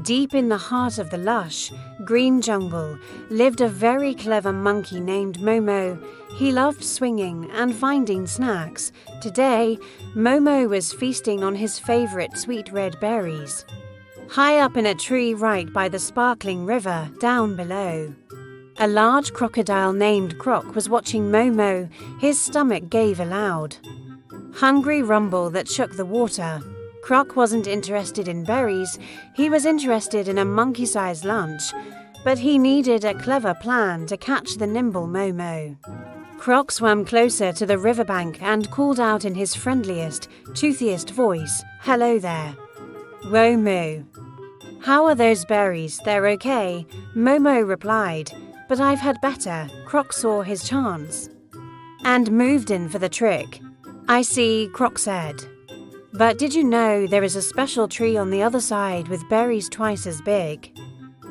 Deep in the heart of the lush, green jungle lived a very clever monkey named Momo. He loved swinging and finding snacks. Today, Momo was feasting on his favorite sweet red berries. High up in a tree right by the sparkling river down below, a large crocodile named Croc was watching Momo. His stomach gave a loud, hungry rumble that shook the water. Croc wasn't interested in berries, he was interested in a monkey-sized lunch, but he needed a clever plan to catch the nimble Momo. Croc swam closer to the riverbank and called out in his friendliest, toothiest voice, "Hello there, Momo. How are those berries? They're okay," Momo replied. "But I've had better." Croc saw his chance and moved in for the trick. "I see," Croc said. "But did you know there is a special tree on the other side with berries twice as big?"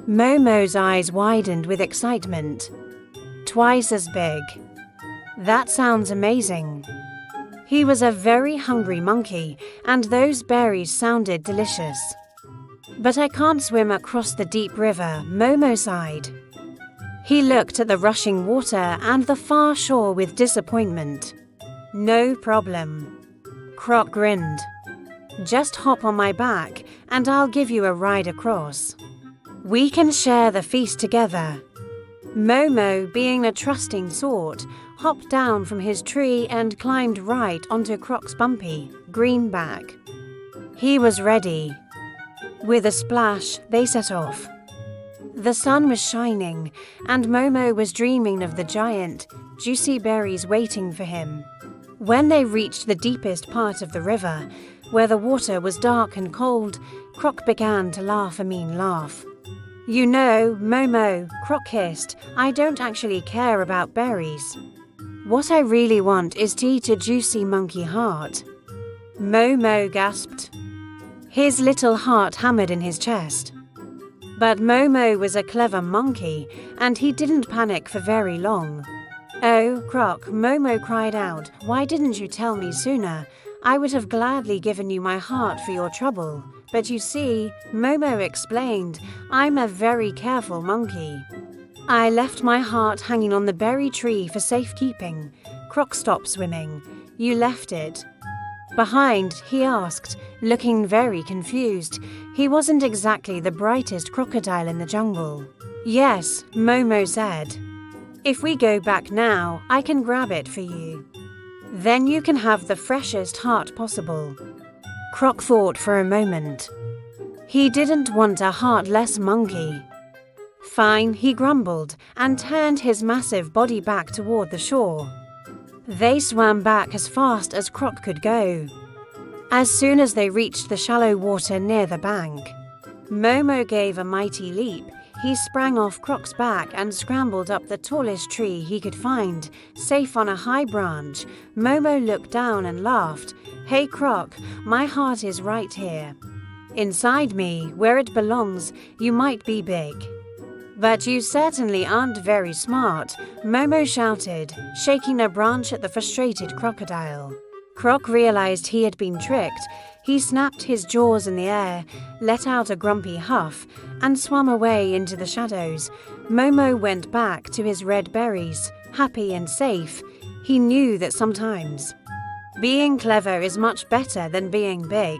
Momo's eyes widened with excitement. Twice as big. That sounds amazing. He was a very hungry monkey, and those berries sounded delicious. "But I can't swim across the deep river," Momo sighed. He looked at the rushing water and the far shore with disappointment. "No problem." Croc grinned. "Just hop on my back and I'll give you a ride across. We can share the feast together." Momo, being a trusting sort, hopped down from his tree and climbed right onto Croc's bumpy, green back. He was ready. With a splash, they set off. The sun was shining, and Momo was dreaming of the giant, juicy berries waiting for him. When they reached the deepest part of the river, where the water was dark and cold, Croc began to laugh a mean laugh. "You know, Momo," Croc hissed, "I don't actually care about berries. What I really want is to eat a juicy monkey heart." Momo gasped. His little heart hammered in his chest. But Momo was a clever monkey, and he didn't panic for very long. "Oh, Croc," Momo cried out, "why didn't you tell me sooner? I would have gladly given you my heart for your trouble. But you see," Momo explained, "I'm a very careful monkey. I left my heart hanging on the berry tree for safekeeping." Croc stopped swimming. "You left it behind?" he asked, looking very confused. He wasn't exactly the brightest crocodile in the jungle. "Yes," Momo said. "If we go back now, I can grab it for you. Then you can have the freshest heart possible." Croc thought for a moment. He didn't want a heartless monkey. "Fine," he grumbled, and turned his massive body back toward the shore. They swam back as fast as Croc could go. As soon as they reached the shallow water near the bank, Momo gave a mighty leap. He sprang off Croc's back and scrambled up the tallest tree he could find, safe on a high branch. Momo looked down and laughed. "Hey Croc, my heart is right here. Inside me, where it belongs. You might be big, but you certainly aren't very smart," Momo shouted, shaking a branch at the frustrated crocodile. Croc realized he had been tricked. He snapped his jaws in the air, let out a grumpy huff, and swam away into the shadows. Momo went back to his red berries, happy and safe. He knew that sometimes being clever is much better than being big.